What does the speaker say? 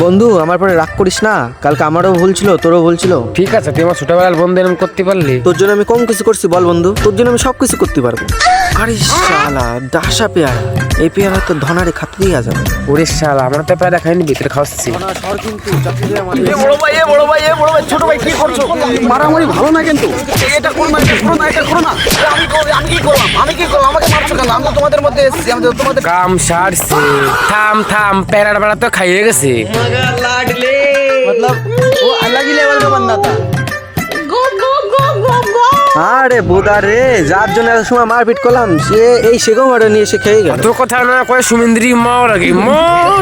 বন্ধু আমার পরে রাগ করিস না, কালকে আমারও ভুল ছিল, তোরও ভুল ছিল। ঠিক আছে, তুই আমার ছোটবেলার বন্ধু এরকম করতে পারলি। তোর জন্য আমি কম কিছু করছি বল বন্ধু? তোর জন্য আমি সব কিছু করতে পারবো। আরে শালা ডাসা পেয়ারা, এই পেয়ারা তো ধনারে খাতে দিয়ে যাবে। ওরে শালা, আমরা তো প্রায় খাইনি, ভিতরে খাওয়াচ্ছি। ছোট ভাই কি করছো? মারামারি ভালো না কিন্তু। এটা করো না, এটা করো না, এটা করো না। আমি কি করলাম? আমাকে মারছো কেন? আমি তো তোমাদের মধ্যে এসেছি, আমি তো তোমাদের কাম সারছে। থাম থাম, প্যারার বেড়া তো খাইয়ে গেছে। मतलब वो अलग ही लेवल का बंदा था। আরে বোদা রে, যার জন্য এত সময় মারপিট করলাম সে এই সেগো মারে নিয়ে এসে খেয়ে গেল। তোর কথা না কয়ে সুমিন্দ্রি মর আগে মর।